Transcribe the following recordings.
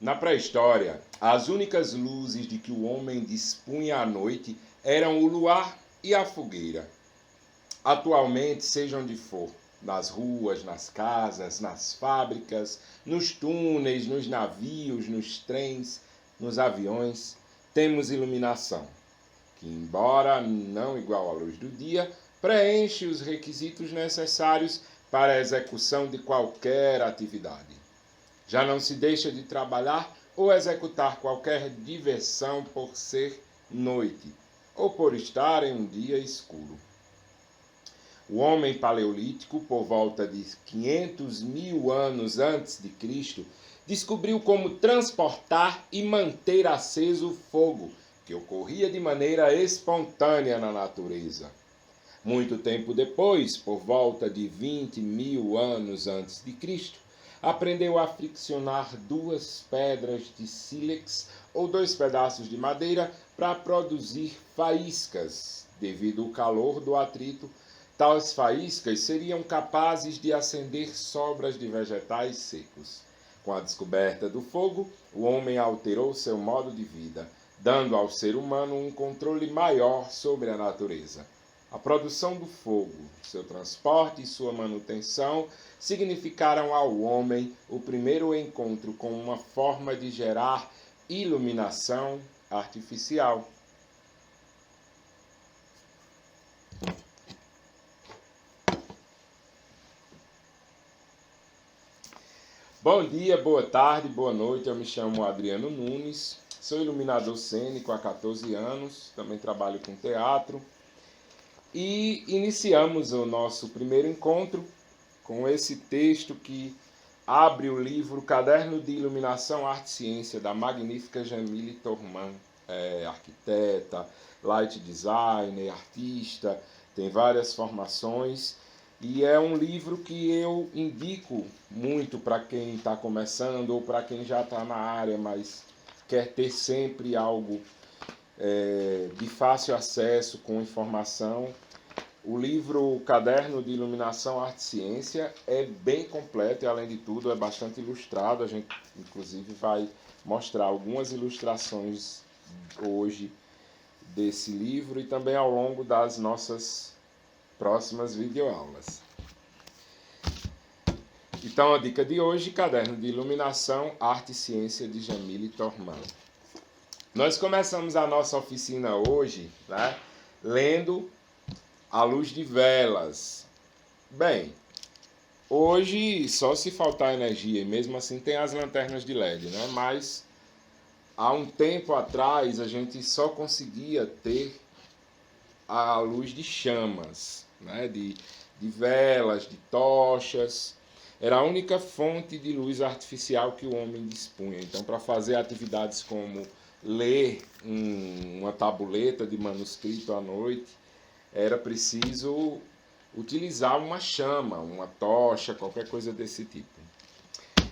Na pré-história, as únicas luzes de que o homem dispunha à noite eram o luar e a fogueira. Atualmente, seja onde for, nas ruas, nas casas, nas fábricas, nos túneis, nos navios, nos trens, nos aviões, temos iluminação, que, embora não igual à luz do dia, preenche os requisitos necessários para a execução de qualquer atividade. Já não se deixa de trabalhar ou executar qualquer diversão por ser noite, ou por estar em um dia escuro. O homem paleolítico, por volta de 500 mil anos antes de Cristo, descobriu como transportar e manter aceso o fogo, que ocorria de maneira espontânea na natureza. Muito tempo depois, por volta de 20 mil anos antes de Cristo, aprendeu a friccionar duas pedras de sílex ou dois pedaços de madeira para produzir faíscas. Devido ao calor do atrito, tais faíscas seriam capazes de acender sobras de vegetais secos. Com a descoberta do fogo, o homem alterou seu modo de vida, dando ao ser humano um controle maior sobre a natureza. A produção do fogo, seu transporte e sua manutenção significaram ao homem o primeiro encontro com uma forma de gerar iluminação artificial. Bom dia, boa tarde, boa noite. Eu me chamo Adriano Nunes, sou iluminador cênico há 14 anos, também trabalho com teatro. E iniciamos o nosso primeiro encontro com esse texto que abre o livro Caderno de Iluminação, Arte e Ciência, da magnífica Jamile Thormann, arquiteta, light designer, artista, tem várias formações. E é um livro que eu indico muito para quem está começando ou para quem já está na área, mas quer ter sempre algo de fácil acesso, com informação. O livro Caderno de Iluminação, Arte e Ciência é bem completo e, além de tudo, é bastante ilustrado. A gente, inclusive, vai mostrar algumas ilustrações hoje desse livro e também ao longo das nossas próximas videoaulas. Então, a dica de hoje, Caderno de Iluminação, Arte e Ciência, de Jamile Thormann. Nós começamos a nossa oficina hoje, né, lendo A Luz de Velas. Bem, hoje só se faltar energia, e mesmo assim tem as lanternas de LED, né? Mas há um tempo atrás a gente só conseguia ter a luz de chamas, né? de velas, de tochas. Era a única fonte de luz artificial que o homem dispunha. Então, para fazer atividades como ler uma tabuleta de manuscrito à noite, era preciso utilizar uma chama, uma tocha, qualquer coisa desse tipo.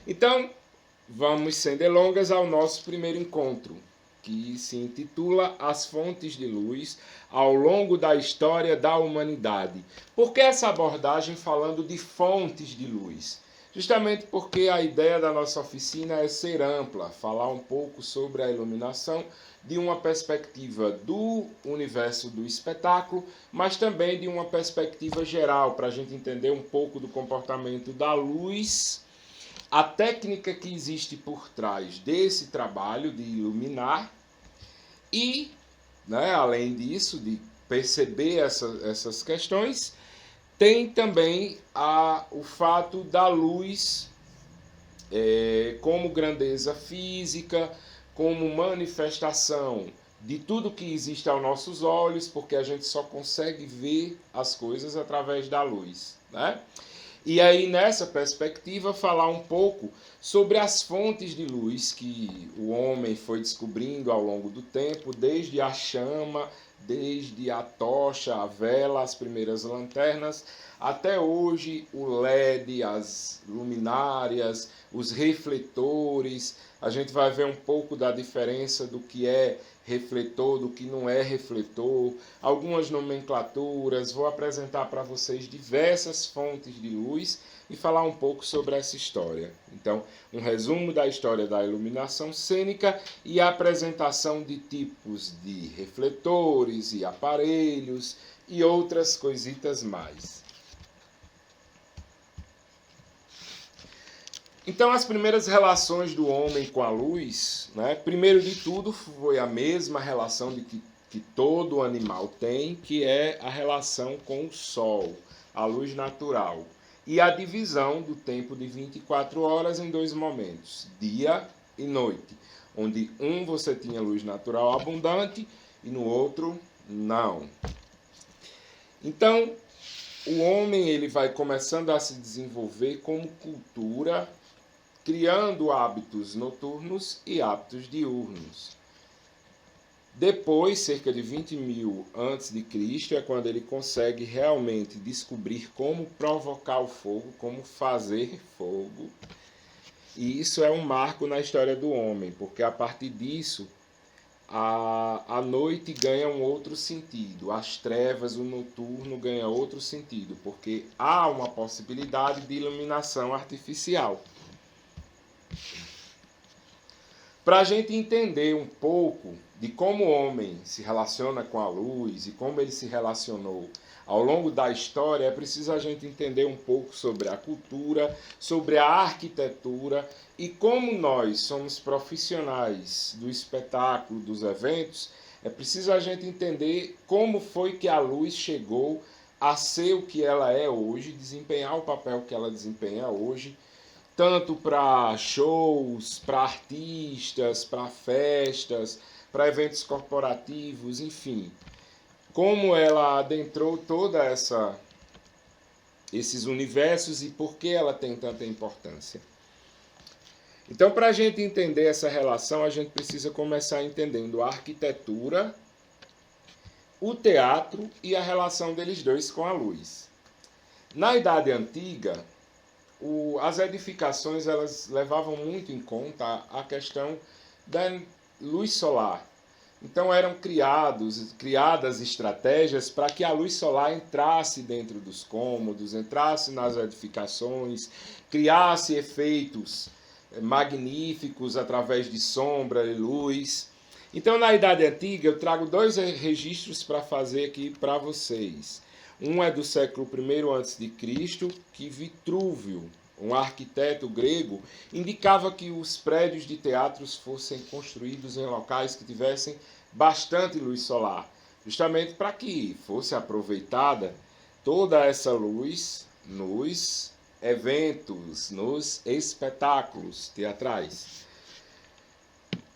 Então, vamos sem delongas ao nosso primeiro encontro, que se intitula As Fontes de Luz ao longo da história da humanidade. Por que essa abordagem falando de fontes de luz? Justamente porque a ideia da nossa oficina é ser ampla, falar um pouco sobre a iluminação de uma perspectiva do universo do espetáculo, mas também de uma perspectiva geral, para a gente entender um pouco do comportamento da luz, a técnica que existe por trás desse trabalho de iluminar e, né, além disso, de perceber essas questões, tem também o fato da luz como grandeza física, como manifestação de tudo que existe aos nossos olhos, porque a gente só consegue ver as coisas através da luz, né? E aí, nessa perspectiva, falar um pouco sobre as fontes de luz que o homem foi descobrindo ao longo do tempo, desde a chama, desde a tocha, a vela, as primeiras lanternas, até hoje o LED, as luminárias, os refletores. A gente vai ver um pouco da diferença do que é refletor, do que não é refletor, algumas nomenclaturas. Vou apresentar para vocês diversas fontes de luz e falar um pouco sobre essa história. Então, um resumo da história da iluminação cênica e a apresentação de tipos de refletores e aparelhos e outras coisitas mais. Então, as primeiras relações do homem com a luz, né, primeiro de tudo, foi a mesma relação que todo animal tem, que é a relação com o sol, a luz natural. E a divisão do tempo de 24 horas em dois momentos, dia e noite, onde um você tinha luz natural abundante e no outro não. Então, o homem ele vai começando a se desenvolver como cultura, criando hábitos noturnos e hábitos diurnos. Depois, cerca de 20.000 a.C., é quando ele consegue realmente descobrir como provocar o fogo, como fazer fogo. E isso é um marco na história do homem, porque a partir disso, a noite ganha um outro sentido, as trevas, o noturno ganha outro sentido, porque há uma possibilidade de iluminação artificial. Para a gente entender um pouco de como o homem se relaciona com a luz e como ele se relacionou ao longo da história, é preciso a gente entender um pouco sobre a cultura, sobre a arquitetura e como nós somos profissionais do espetáculo, dos eventos, é preciso a gente entender como foi que a luz chegou a ser o que ela é hoje, desempenhar o papel que ela desempenha hoje, tanto para shows, para artistas, para festas, para eventos corporativos, enfim. Como ela adentrou toda esses universos e por que ela tem tanta importância. Então, para a gente entender essa relação, a gente precisa começar entendendo a arquitetura, o teatro e a relação deles dois com a luz. Na Idade Antiga, as edificações elas levavam muito em conta a questão da luz solar. Então eram criadas estratégias para que a luz solar entrasse dentro dos cômodos, entrasse nas edificações, criasse efeitos magníficos através de sombra e luz. Então, na Idade Antiga, eu trago dois registros para fazer aqui para vocês. Um é do século I a.C., que Vitrúvio, um arquiteto grego, indicava que os prédios de teatros fossem construídos em locais que tivessem bastante luz solar, justamente para que fosse aproveitada toda essa luz nos eventos, nos espetáculos teatrais.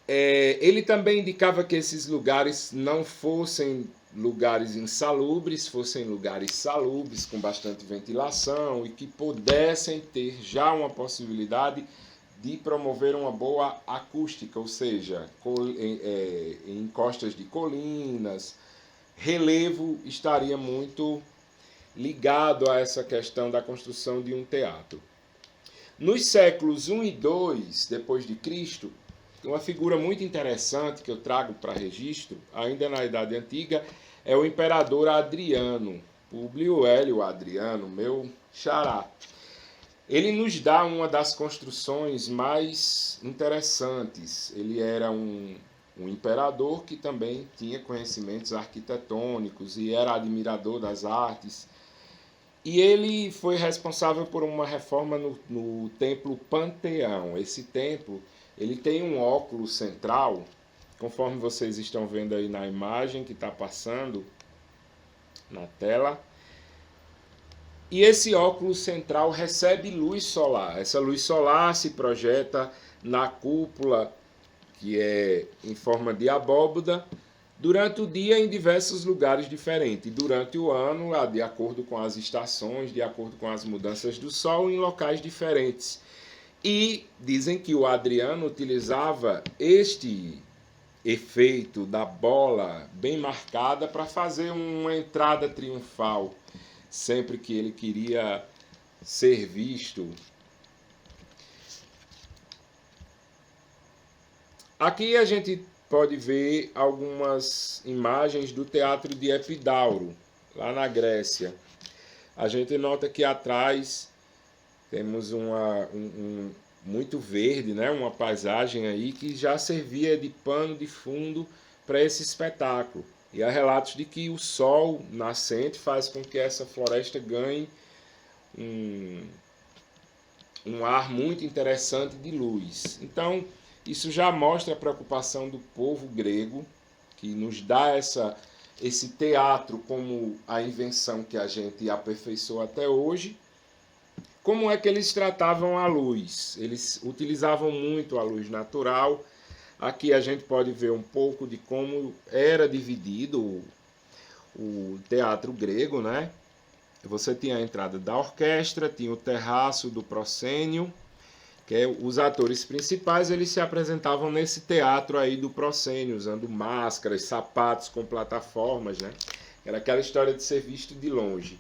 Ele também indicava que esses lugares não fossem lugares insalubres, fossem lugares salubres, com bastante ventilação e que pudessem ter já uma possibilidade de promover uma boa acústica, ou seja, em encostas de colinas, relevo estaria muito ligado a essa questão da construção de um teatro. Nos séculos I e II depois de Cristo, uma figura muito interessante que eu trago para registro, ainda na Idade Antiga, é o imperador Adriano, Públio Hélio Adriano, meu xará. Ele nos dá uma das construções mais interessantes. Ele era um imperador que também tinha conhecimentos arquitetônicos e era admirador das artes. E ele foi responsável por uma reforma no templo Panteão. Esse templo ele tem um óculo central, conforme vocês estão vendo aí na imagem que está passando na tela. E esse óculo central recebe luz solar. Essa luz solar se projeta na cúpula, que é em forma de abóbada, durante o dia em diversos lugares diferentes. Durante o ano, de acordo com as estações, de acordo com as mudanças do sol, em locais diferentes. E dizem que o Adriano utilizava este efeito da bola bem marcada para fazer uma entrada triunfal, sempre que ele queria ser visto. Aqui a gente pode ver algumas imagens do teatro de Epidauro, lá na Grécia. A gente nota que atrás Temos muito verde, né? Uma paisagem aí que já servia de pano de fundo para esse espetáculo. E há relatos de que o sol nascente faz com que essa floresta ganhe um ar muito interessante de luz. Então, isso já mostra a preocupação do povo grego, que nos dá esse teatro como a invenção que a gente aperfeiçoou até hoje. Como é que eles tratavam a luz? Eles utilizavam muito a luz natural. Aqui a gente pode ver um pouco de como era dividido o teatro grego, né? Você tinha a entrada da orquestra, tinha o terraço do proscênio, que os atores principais eles se apresentavam nesse teatro aí do proscênio, usando máscaras, sapatos com plataformas, né? Era aquela história de ser visto de longe.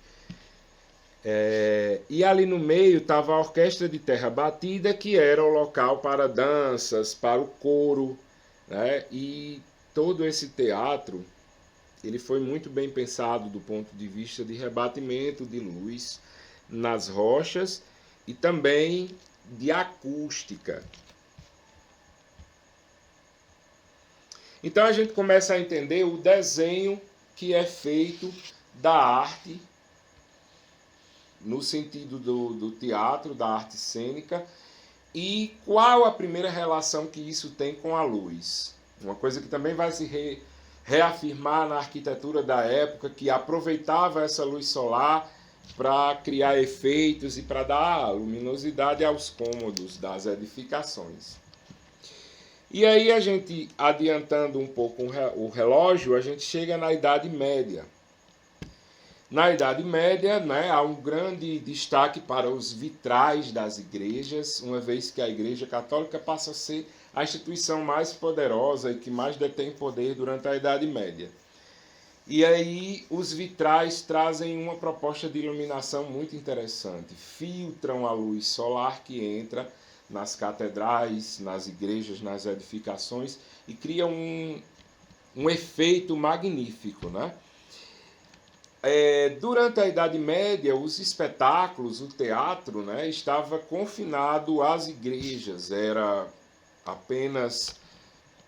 E ali no meio estava a orquestra de terra batida, que era o local para danças, para o coro, né? E todo esse teatro ele foi muito bem pensado do ponto de vista de rebatimento de luz nas rochas e também de acústica. Então a gente começa a entender o desenho que é feito da arte no sentido do teatro, da arte cênica, e qual a primeira relação que isso tem com a luz. Uma coisa que também vai se reafirmar na arquitetura da época, que aproveitava essa luz solar para criar efeitos e para dar luminosidade aos cômodos das edificações. E aí a gente, adiantando um pouco o relógio, a gente chega na Idade Média. Na Idade Média, né, há um grande destaque para os vitrais das igrejas, uma vez que a Igreja Católica passa a ser a instituição mais poderosa e que mais detém poder durante a Idade Média. E aí os vitrais trazem uma proposta de iluminação muito interessante. Filtram a luz solar que entra nas catedrais, nas igrejas, nas edificações e criam um efeito magnífico, né? Durante a Idade Média, os espetáculos, o teatro, né, estava confinado às igrejas. Era apenas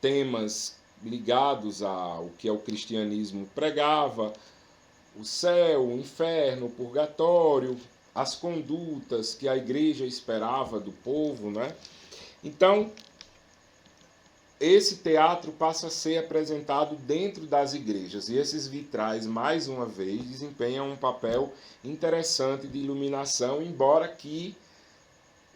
temas ligados ao que o cristianismo pregava, o céu, o inferno, o purgatório, as condutas que a igreja esperava do povo, né? Então, esse teatro passa a ser apresentado dentro das igrejas e esses vitrais, mais uma vez, desempenham um papel interessante de iluminação, embora que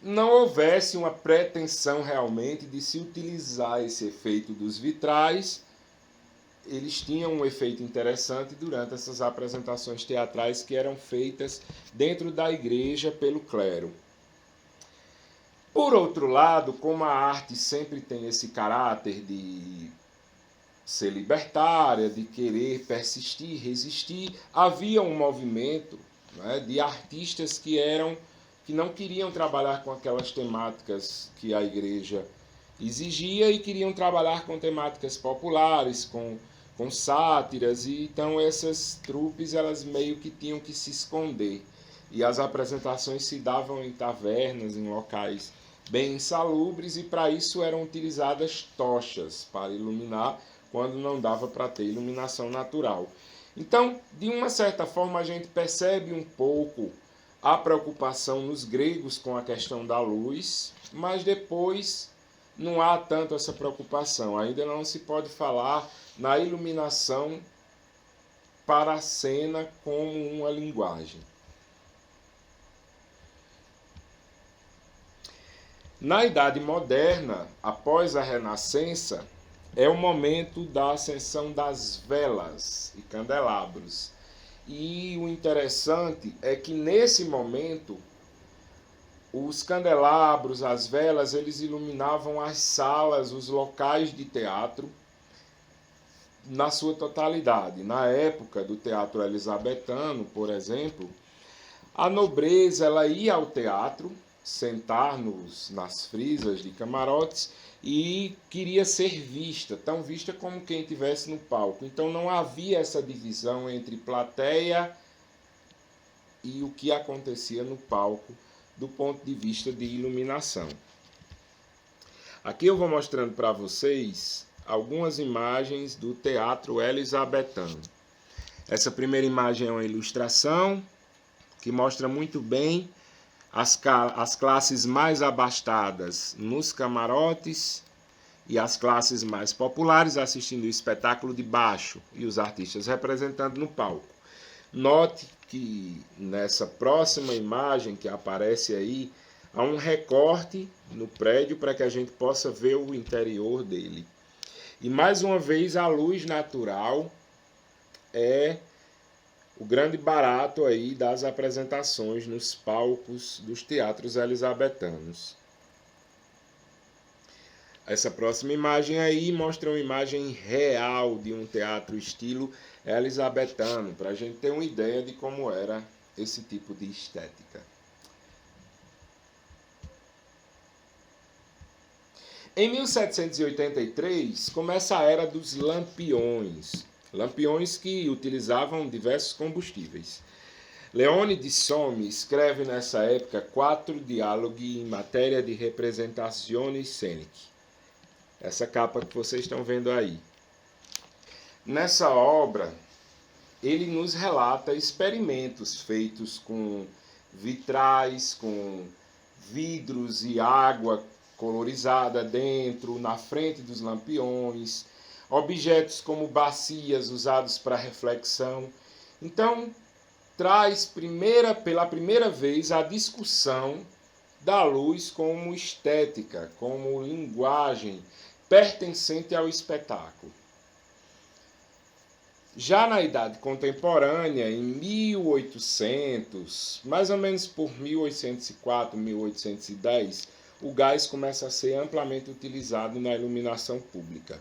não houvesse uma pretensão realmente de se utilizar esse efeito dos vitrais. Eles tinham um efeito interessante durante essas apresentações teatrais que eram feitas dentro da igreja pelo clero. Por outro lado, como a arte sempre tem esse caráter de ser libertária, de querer persistir, resistir, havia um movimento, né, de artistas que não queriam trabalhar com aquelas temáticas que a igreja exigia e queriam trabalhar com temáticas populares, com sátiras, e então essas trupes elas meio que tinham que se esconder. E as apresentações se davam em tavernas, em locais bem insalubres, e para isso eram utilizadas tochas para iluminar quando não dava para ter iluminação natural. Então, de uma certa forma, a gente percebe um pouco a preocupação nos gregos com a questão da luz, mas depois não há tanto essa preocupação. Ainda não se pode falar na iluminação para a cena como uma linguagem. Na Idade Moderna, após a Renascença, é o momento da ascensão das velas e candelabros. E o interessante é que nesse momento, os candelabros, as velas, eles iluminavam as salas, os locais de teatro, na sua totalidade. Na época do teatro elisabetano, por exemplo, a nobreza ela ia ao teatro, sentar nas frisas de camarotes e queria ser vista, tão vista como quem estivesse no palco. Então não havia essa divisão entre plateia e o que acontecia no palco do ponto de vista de iluminação. Aqui eu vou mostrando para vocês algumas imagens do teatro elisabetano. Essa primeira imagem é uma ilustração que mostra muito bem as classes mais abastadas nos camarotes e as classes mais populares assistindo o espetáculo de baixo e os artistas representando no palco. Note que nessa próxima imagem que aparece aí, há um recorte no prédio para que a gente possa ver o interior dele. E mais uma vez a luz natural é o grande barato aí das apresentações nos palcos dos teatros elisabetanos. Essa próxima imagem aí mostra uma imagem real de um teatro estilo elisabetano, para a gente ter uma ideia de como era esse tipo de estética. Em 1783, começa a era dos lampiões. Lampiões que utilizavam diversos combustíveis. Leone de Somme escreve nessa época 4 diálogos em matéria de representazioni sceniche. Essa capa que vocês estão vendo aí. Nessa obra, ele nos relata experimentos feitos com vitrais, com vidros e água colorizada dentro, na frente dos lampiões, objetos como bacias usados para reflexão. Então, traz pela primeira vez a discussão da luz como estética, como linguagem pertencente ao espetáculo. Já na Idade Contemporânea, em 1800, mais ou menos por 1804, 1810, o gás começa a ser amplamente utilizado na iluminação pública.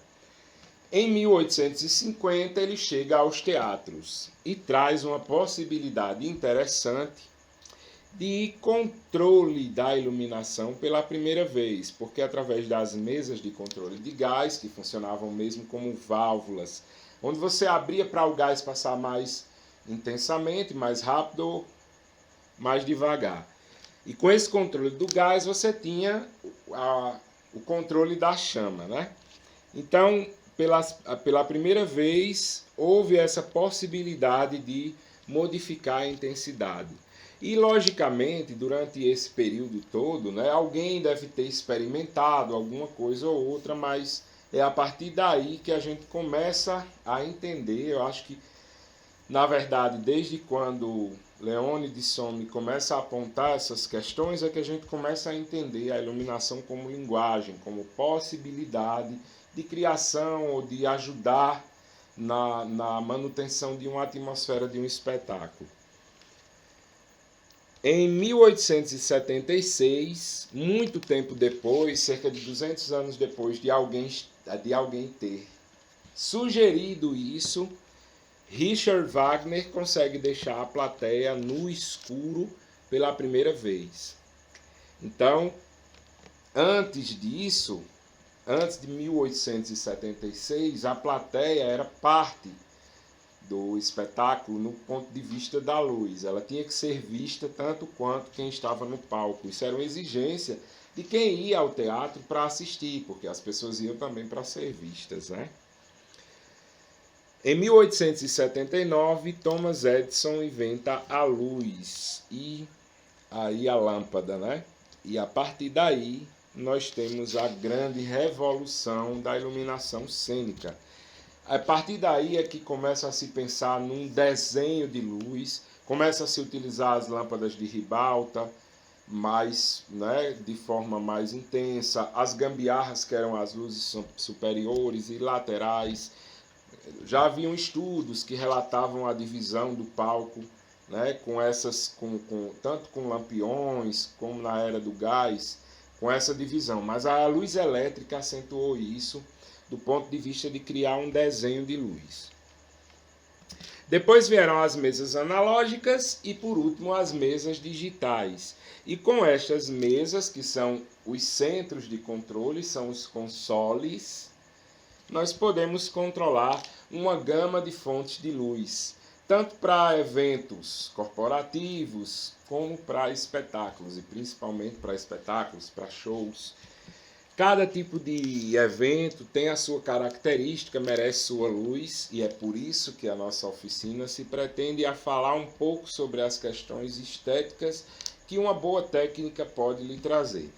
Em 1850, ele chega aos teatros e traz uma possibilidade interessante de controle da iluminação pela primeira vez, porque através das mesas de controle de gás, que funcionavam mesmo como válvulas, onde você abria para o gás passar mais intensamente, mais rápido, mais devagar. E com esse controle do gás, você tinha o controle da chama, né? Então, pela primeira vez, houve essa possibilidade de modificar a intensidade. E, logicamente, durante esse período todo, né, alguém deve ter experimentado alguma coisa ou outra, mas é a partir daí que a gente começa a entender. Eu acho que, na verdade, desde quando Leone de Somme começa a apontar essas questões, é que a gente começa a entender a iluminação como linguagem, como possibilidade de criação ou de ajudar na manutenção de uma atmosfera de um espetáculo. Em 1876, muito tempo depois, cerca de 200 anos depois de alguém ter sugerido isso, Richard Wagner consegue deixar a plateia no escuro pela primeira vez. Então, antes disso, antes de 1876, a plateia era parte do espetáculo no ponto de vista da luz. Ela tinha que ser vista tanto quanto quem estava no palco. Isso era uma exigência de quem ia ao teatro para assistir, porque as pessoas iam também para ser vistas, né? Em 1879, Thomas Edison inventa a luz e aí a lâmpada, né? E a partir daí nós temos a grande revolução da iluminação cênica. A partir daí é que começa a se pensar num desenho de luz, começa a se utilizar as lâmpadas de ribalta, de forma mais intensa, as gambiarras, que eram as luzes superiores e laterais. Já haviam estudos que relatavam a divisão do palco, né, tanto com lampiões como na era do gás, com essa divisão. Mas a luz elétrica acentuou isso do ponto de vista de criar um desenho de luz. Depois vieram as mesas analógicas e, por último, as mesas digitais. E com estas mesas, que são os centros de controle, são os consoles, nós podemos controlar uma gama de fontes de luz, tanto para eventos corporativos como para espetáculos, e principalmente para espetáculos, para shows. Cada tipo de evento tem a sua característica, merece sua luz, e é por isso que a nossa oficina se pretende a falar um pouco sobre as questões estéticas que uma boa técnica pode lhe trazer.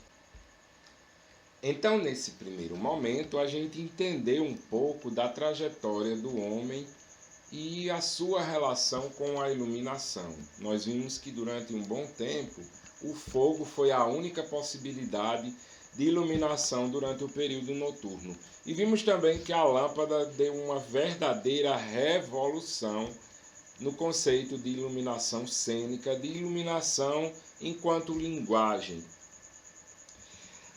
Então, nesse primeiro momento, a gente entendeu um pouco da trajetória do homem e a sua relação com a iluminação. Nós vimos que durante um bom tempo o fogo foi a única possibilidade de iluminação durante o período noturno. E vimos também que a lâmpada deu uma verdadeira revolução no conceito de iluminação cênica, de iluminação enquanto linguagem.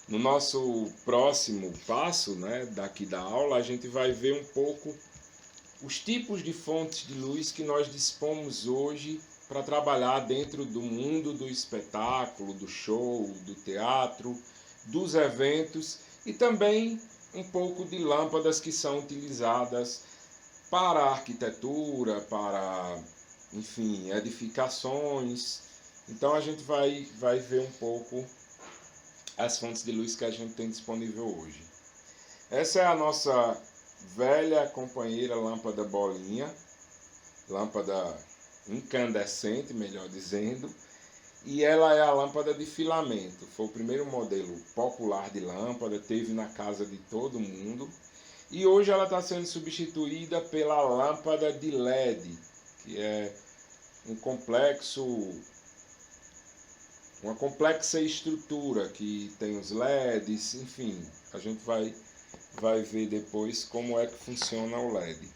No nosso próximo passo, daqui da aula, a gente vai ver um pouco os tipos de fontes de luz que nós dispomos hoje para trabalhar dentro do mundo do espetáculo, do show, do teatro, dos eventos, e também um pouco de lâmpadas que são utilizadas para a arquitetura, para, enfim, edificações. Então a gente vai ver um pouco as fontes de luz que a gente tem disponível hoje. Essa é a nossa velha companheira lâmpada bolinha, lâmpada incandescente, melhor dizendo, e ela é a lâmpada de filamento. Foi o primeiro modelo popular de lâmpada, teve na casa de todo mundo, e hoje ela está sendo substituída pela lâmpada de LED, que é uma complexa estrutura que tem os LEDs, enfim, a gente vai ver depois como é que funciona o LED.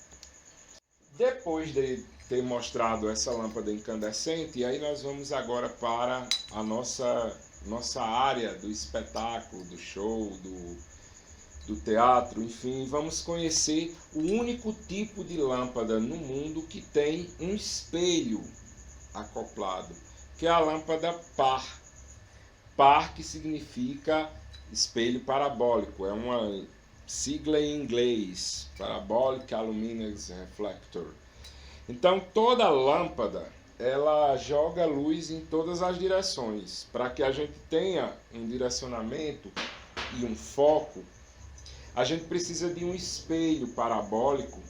Depois de ter mostrado essa lâmpada incandescente, aí nós vamos agora para a nossa área do espetáculo, do show, do teatro, enfim, vamos conhecer o único tipo de lâmpada no mundo que tem um espelho acoplado, que é a lâmpada par. Par, que significa espelho parabólico, é uma sigla em inglês, Parabolic Luminous Reflector. Então toda lâmpada ela joga luz em todas as direções. Para que a gente tenha um direcionamento e um foco, a gente precisa de um espelho parabólico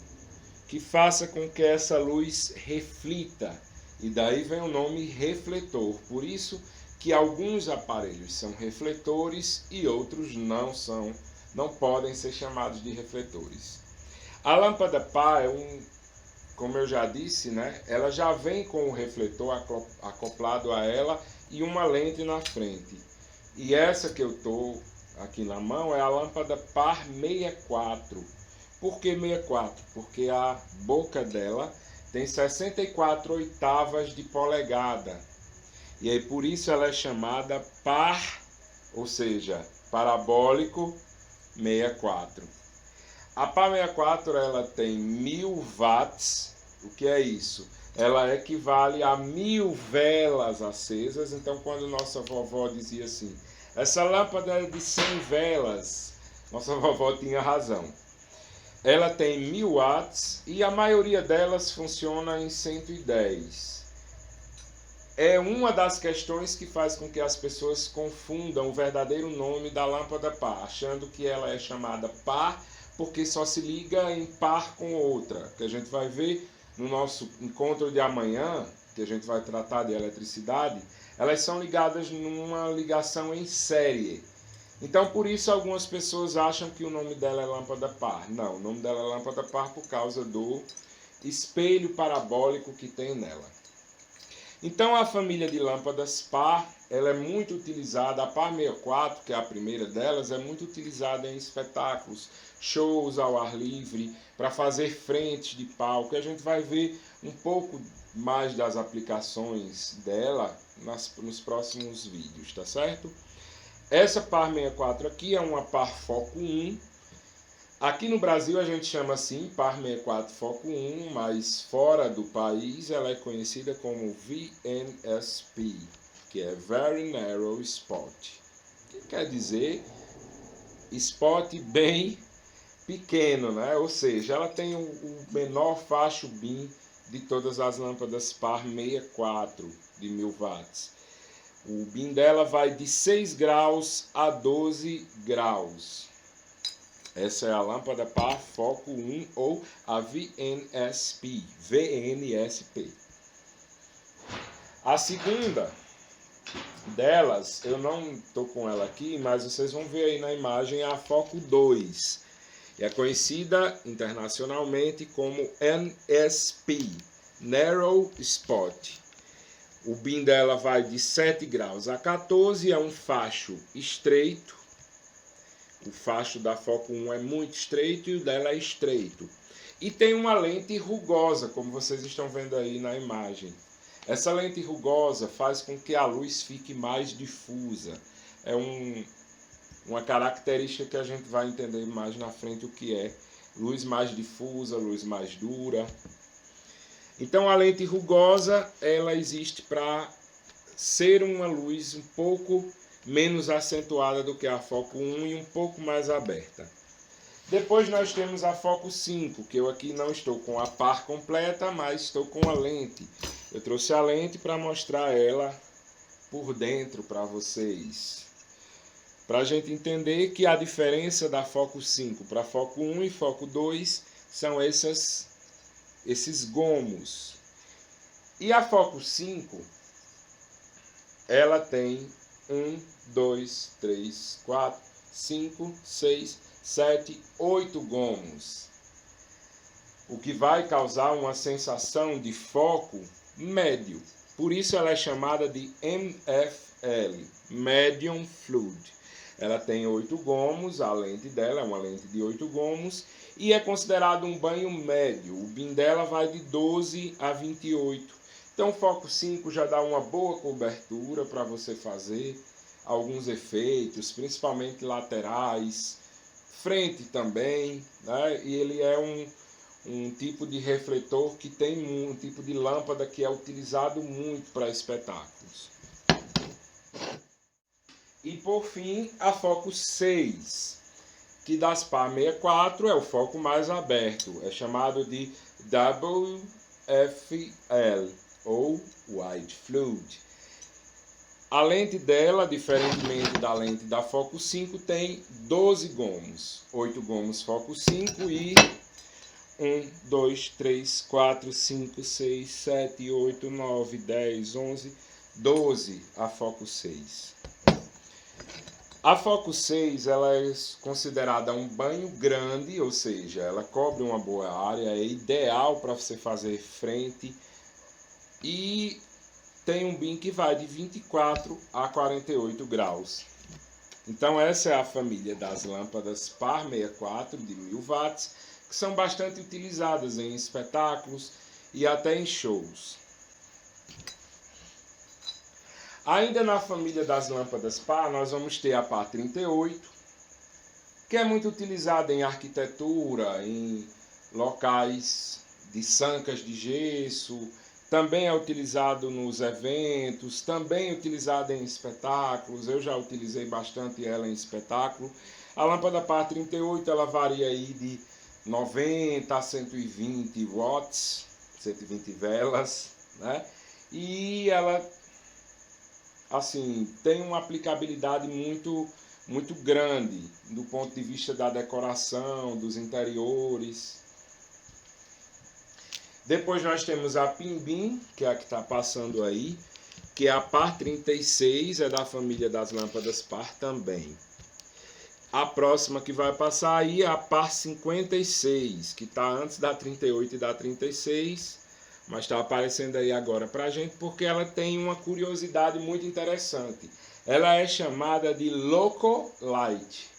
que faça com que essa luz reflita, e daí vem o nome refletor. Por isso que alguns aparelhos são refletores e outros não podem ser chamados de refletores. A lâmpada par como eu já disse, ela já vem com o refletor acoplado a ela e uma lente na frente. E essa que eu estou aqui na mão é a lâmpada par 64. Por que 64? Porque a boca dela tem 64 oitavas de polegada. E aí por isso ela é chamada par, ou seja, parabólico 64. A par 64 ela tem 1000 watts. O que é isso? Ela equivale a 1000 velas acesas. Então quando nossa vovó dizia assim, essa lâmpada é de 100 velas, nossa vovó tinha razão. Ela tem 1000 watts e a maioria delas funciona em 110. É uma das questões que faz com que as pessoas confundam o verdadeiro nome da lâmpada par, achando que ela é chamada par porque só se liga em par com outra, que a gente vai ver no nosso encontro de amanhã, que a gente vai tratar de eletricidade. Elas são ligadas numa ligação em série. Então por isso algumas pessoas acham que o nome dela é lâmpada par. Não, o nome dela é lâmpada par por causa do espelho parabólico que tem nela. Então a família de lâmpadas par, ela é muito utilizada, a par 64, que é a primeira delas, é muito utilizada em espetáculos, shows ao ar livre, para fazer frentes de palco. A gente vai ver um pouco mais das aplicações dela nos próximos vídeos, tá certo? Essa par 64 aqui é uma par foco 1. Aqui no Brasil a gente chama assim, par 64 foco 1, mas fora do país ela é conhecida como VNSP, que é Very Narrow Spot, que quer dizer spot bem pequeno, Ou seja, ela tem o menor facho BIM de todas as lâmpadas par 64 de 1000 watts. O bin dela vai de 6 graus a 12 graus. Essa é a lâmpada par foco 1 ou a VNSP. A segunda delas, eu não estou com ela aqui, mas vocês vão ver aí na imagem a foco 2. É conhecida internacionalmente como NSP, Narrow Spot. O bin dela vai de 7 graus a 14, é um facho estreito. O facho da foco 1 é muito estreito e o dela é estreito. E tem uma lente rugosa, como vocês estão vendo aí na imagem. Essa lente rugosa faz com que a luz fique mais difusa. É uma característica que a gente vai entender mais na frente o que é. Luz mais difusa, luz mais dura. Então a lente rugosa, ela existe para ser uma luz um pouco menos acentuada do que a foco 1 e um pouco mais aberta. Depois nós temos a foco 5, que eu aqui não estou com a par completa, mas estou com a lente. Eu trouxe a lente para mostrar ela por dentro para vocês. Para a gente entender que a diferença da foco 5 para foco 1 e foco 2 são esses gomos. E a foco 5, ela tem 1, 2, 3, 4, 5, 6, 7, 8 gomos. O que vai causar uma sensação de foco médio. Por isso ela é chamada de MFL, Medium Fluid. Ela tem 8 gomos, a lente dela é uma lente de 8 gomos e é considerado um banho médio. O bin dela vai de 12 a 28. Então o foco 5 já dá uma boa cobertura para você fazer alguns efeitos, principalmente laterais, frente também, né? E ele é um tipo de refletor que tem um tipo de lâmpada que é utilizado muito para espetáculos. E por fim, a foco 6, que das par 64 é o foco mais aberto, é chamado de WFL ou Wide Fluid. A lente dela, diferentemente da lente da foco 5, tem 12 gomos, 8 gomos foco 5 e 1, 2, 3, 4, 5, 6, 7, 8, 9, 10, 11, 12 a foco 6. A foco 6 ela é considerada um banho grande, ou seja, ela cobre uma boa área, é ideal para você fazer frente e tem um bin que vai de 24 a 48 graus. Então essa é a família das lâmpadas par 64 de 1000 watts, que são bastante utilizadas em espetáculos e até em shows. Ainda na família das lâmpadas par, nós vamos ter a par 38, que é muito utilizada em arquitetura, em locais de sancas de gesso, também é utilizado nos eventos, também é utilizada em espetáculos. Eu já utilizei bastante ela em espetáculo. A lâmpada par 38 ela varia aí de 90 a 120 watts, 120 velas, né? E ela assim, tem uma aplicabilidade muito grande do ponto de vista da decoração, dos interiores. Depois nós temos a Pinbin, que é a que está passando aí, que é a par 36, é da família das lâmpadas par também. A próxima que vai passar aí é a par 56, que está antes da 38 e da 36, mas está aparecendo aí agora para a gente porque ela tem uma curiosidade muito interessante. Ela é chamada de Locolite.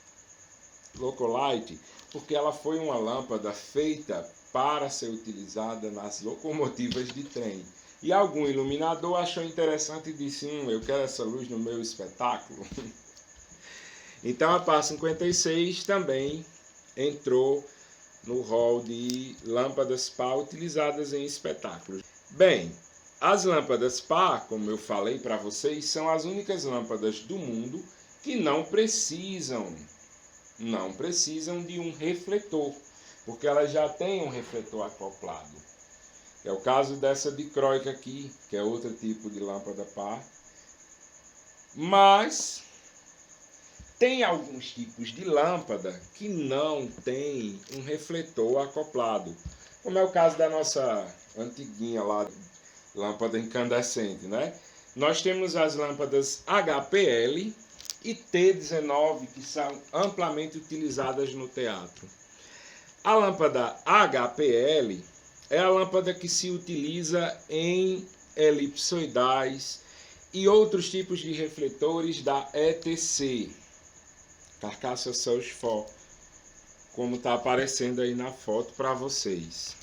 Locolite porque ela foi uma lâmpada feita para ser utilizada nas locomotivas de trem. E algum iluminador achou interessante e disse, eu quero essa luz no meu espetáculo. Então a par 56 também entrou no rol de lâmpadas par utilizadas em espetáculos. Bem, as lâmpadas par, como eu falei para vocês, são as únicas lâmpadas do mundo que não precisam de um refletor, porque elas já têm um refletor acoplado. É o caso dessa dicróica aqui, que é outro tipo de lâmpada par. Mas tem alguns tipos de lâmpada que não tem um refletor acoplado, como é o caso da nossa antiguinha lá, lâmpada incandescente, né? Nós temos as lâmpadas HPL e T19, que são amplamente utilizadas no teatro. A lâmpada HPL é a lâmpada que se utiliza em elipsoidais e outros tipos de refletores da ETC, Carcaça Search for, como está aparecendo aí na foto para vocês.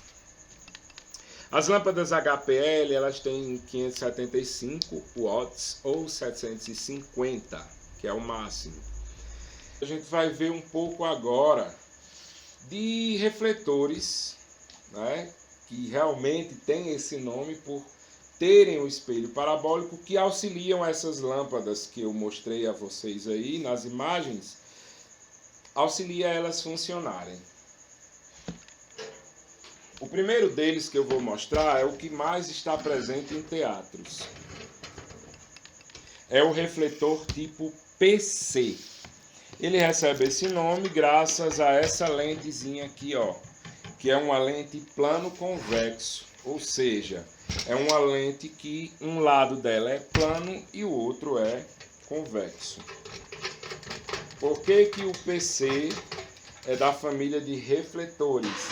As lâmpadas HPL, elas têm 575 watts ou 750, que é o máximo. A gente vai ver um pouco agora de refletores, né, que realmente tem esse nome por terem o espelho parabólico, que auxiliam essas lâmpadas que eu mostrei a vocês aí nas imagens, auxilia elas funcionarem. O primeiro deles que eu vou mostrar é o que mais está presente em teatros. É o refletor tipo PC. Ele recebe esse nome graças a essa lentezinha aqui, ó, que é uma lente plano convexo, ou seja, é uma lente que um lado dela é plano e o outro é convexo. Por que que o PC é da família de refletores?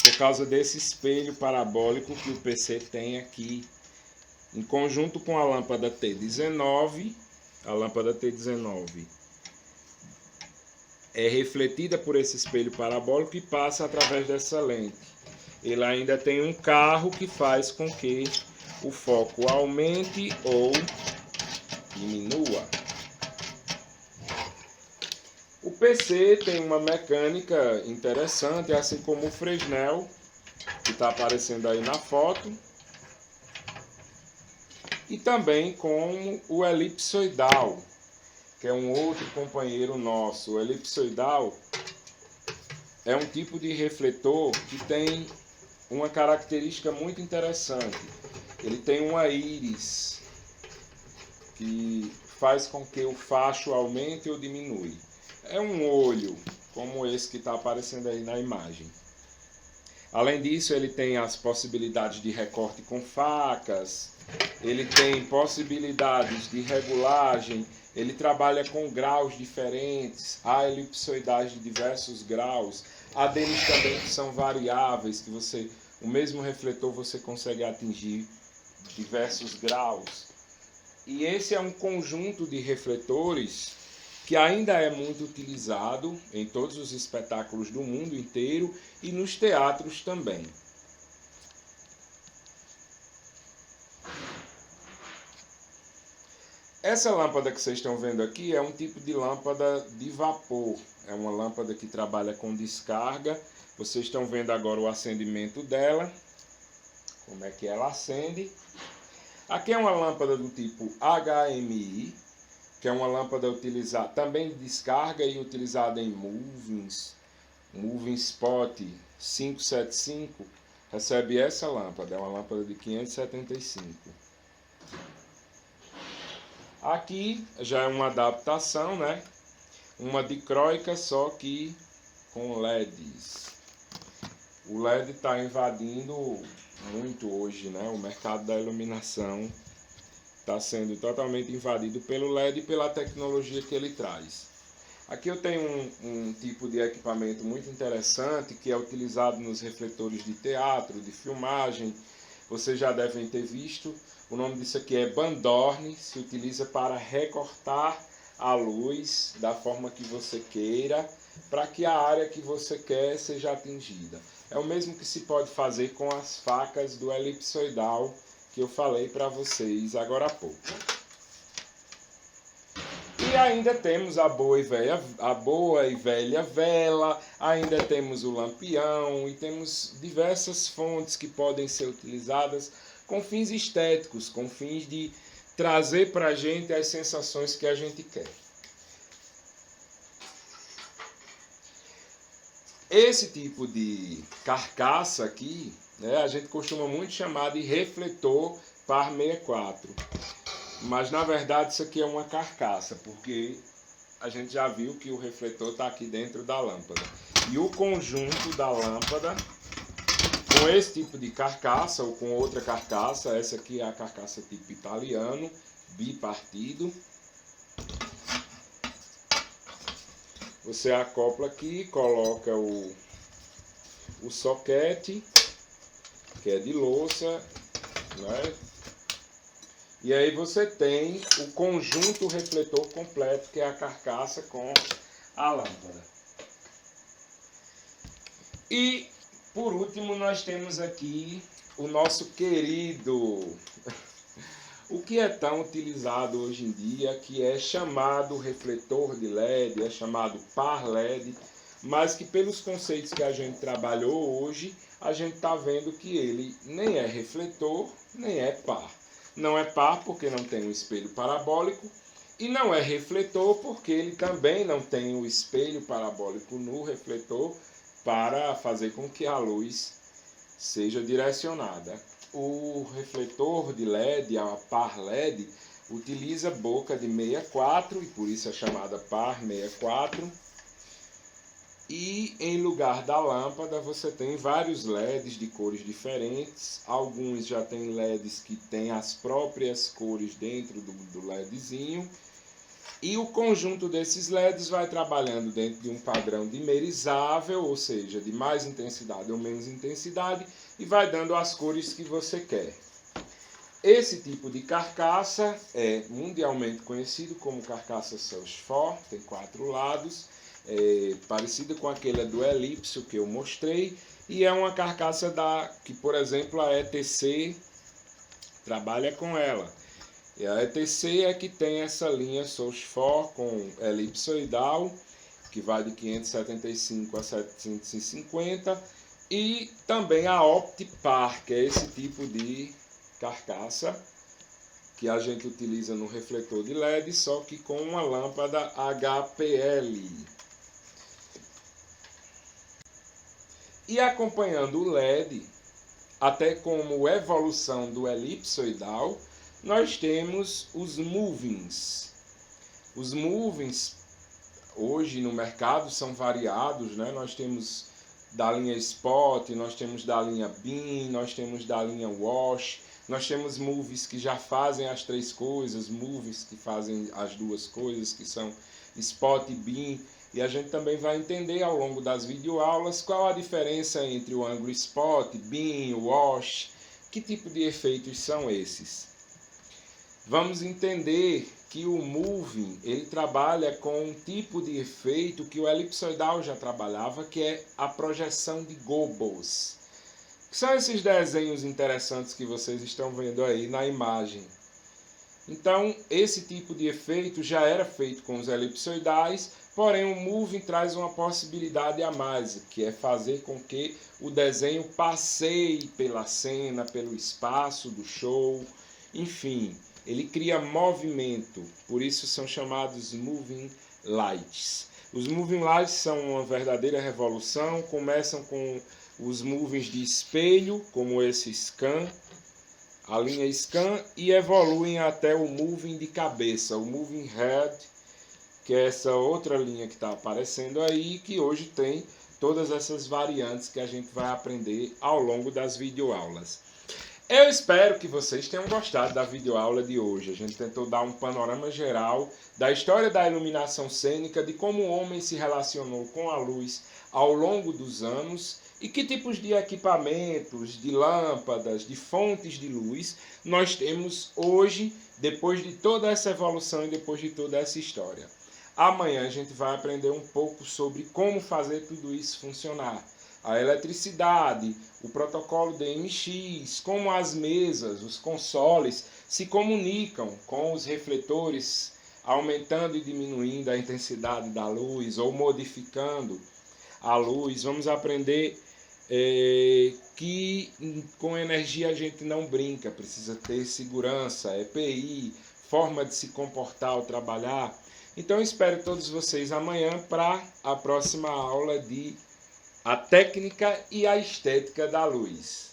Por causa desse espelho parabólico que o PC tem aqui, em conjunto com a lâmpada T19. A lâmpada T19 é refletida por esse espelho parabólico e passa através dessa lente. Ele ainda tem um carro que faz com que o foco aumente ou diminua. O PC tem uma mecânica interessante, assim como o Fresnel, que está aparecendo aí na foto. E também com o elipsoidal, que é um outro companheiro nosso. O elipsoidal é um tipo de refletor que tem uma característica muito interessante. Ele tem uma íris que faz com que o facho aumente ou diminui. É um olho, como esse que está aparecendo aí na imagem. Além disso, ele tem as possibilidades de recorte com facas, ele tem possibilidades de regulagem, ele trabalha com graus diferentes, há elipsoidais de diversos graus, há deles também que são variáveis, que o mesmo refletor você consegue atingir diversos graus. E esse é um conjunto de refletores que ainda é muito utilizado em todos os espetáculos do mundo inteiro e nos teatros também. Essa lâmpada que vocês estão vendo aqui é um tipo de lâmpada de vapor. É uma lâmpada que trabalha com descarga. Vocês estão vendo agora o acendimento dela. Como é que ela acende. Aqui é uma lâmpada do tipo HMI, que é uma lâmpada utilizada também de descarga e utilizada em Moving Spot 575. Recebe essa lâmpada, é uma lâmpada de 575. Aqui já é uma adaptação, né? Uma dicróica, só que com LEDs. O LED está invadindo muito hoje, né? O mercado da iluminação está sendo totalmente invadido pelo LED e pela tecnologia que ele traz. Aqui eu tenho um tipo de equipamento muito interessante que é utilizado nos refletores de teatro, de filmagem. Vocês já devem ter visto. O nome disso aqui é Bandorne, se utiliza para recortar a luz da forma que você queira, para que a área que você quer seja atingida. É o mesmo que se pode fazer com as facas do elipsoidal que eu falei para vocês agora há pouco. E ainda temos a boa e velha vela, ainda temos o lampião e temos diversas fontes que podem ser utilizadas com fins estéticos, com fins de trazer para a gente as sensações que a gente quer. Esse tipo de carcaça aqui, né, a gente costuma muito chamar de refletor par 64. Mas na verdade isso aqui é uma carcaça, porque a gente já viu que o refletor está aqui dentro da lâmpada. E o conjunto da lâmpada, com esse tipo de carcaça ou com outra carcaça, essa aqui é a carcaça tipo italiano, bipartido. Você acopla aqui, coloca o soquete, que é de louça, né? E aí você tem o conjunto refletor completo, que é a carcaça com a lâmpada. E, por último, nós temos aqui o nosso querido, o que é tão utilizado hoje em dia, que é chamado refletor de LED, é chamado par LED, mas que pelos conceitos que a gente trabalhou hoje, a gente está vendo que ele nem é refletor, nem é par. Não é par porque não tem um espelho parabólico, e não é refletor porque ele também não tem o espelho parabólico no refletor para fazer com que a luz seja direcionada. O refletor de LED, a par LED, utiliza boca de 64 e por isso é chamada par 64. E em lugar da lâmpada você tem vários LEDs de cores diferentes. Alguns já tem LEDs que têm as próprias cores dentro do LEDzinho. E o conjunto desses LEDs vai trabalhando dentro de um padrão dimerizável, ou seja, de mais intensidade ou menos intensidade, e vai dando as cores que você quer. Esse tipo de carcaça é mundialmente conhecido como carcaça Sulfur, tem 4 lados, parecida com aquela do elipso que eu mostrei, e é uma carcaça que, por exemplo, a ETC trabalha com ela. E a ETC é que tem essa linha Sulfur com elipsoidal, que vai de 575 a 750, e também a Optipar, que é esse tipo de carcaça que a gente utiliza no refletor de LED, só que com uma lâmpada HPL. E acompanhando o LED, até como evolução do elipsoidal, nós temos os movings. Os movings, hoje no mercado, são variados, né? Nós temos da linha Spot, nós temos da linha Beam, nós temos da linha Wash, nós temos movies que já fazem as 3 coisas, movies que fazem as 2 coisas, que são Spot e Beam. E a gente também vai entender ao longo das videoaulas qual a diferença entre o ângulo Spot, Beam, Wash, que tipo de efeitos são esses. Vamos entender que o moving ele trabalha com um tipo de efeito que o elipsoidal já trabalhava, que é a projeção de Goebbels. Que são esses desenhos interessantes que vocês estão vendo aí na imagem. Então, esse tipo de efeito já era feito com os elipsoidais, porém o moving traz uma possibilidade a mais, que é fazer com que o desenho passeie pela cena, pelo espaço do show, enfim. Ele cria movimento, por isso são chamados moving lights. Os moving lights são uma verdadeira revolução, começam com os movings de espelho, como esse scan, a linha scan, e evoluem até o moving de cabeça, o moving head, que é essa outra linha que está aparecendo aí, que hoje tem todas essas variantes que a gente vai aprender ao longo das videoaulas. Eu espero que vocês tenham gostado da videoaula de hoje. A gente tentou dar um panorama geral da história da iluminação cênica, de como o homem se relacionou com a luz ao longo dos anos e que tipos de equipamentos, de lâmpadas, de fontes de luz nós temos hoje, depois de toda essa evolução e depois de toda essa história. Amanhã a gente vai aprender um pouco sobre como fazer tudo isso funcionar. A eletricidade, o protocolo DMX, como as mesas, os consoles se comunicam com os refletores, aumentando e diminuindo a intensidade da luz ou modificando a luz. Vamos aprender que com energia a gente não brinca, precisa ter segurança, EPI, forma de se comportar ao trabalhar. Então espero todos vocês amanhã para a próxima aula de a técnica e a estética da luz.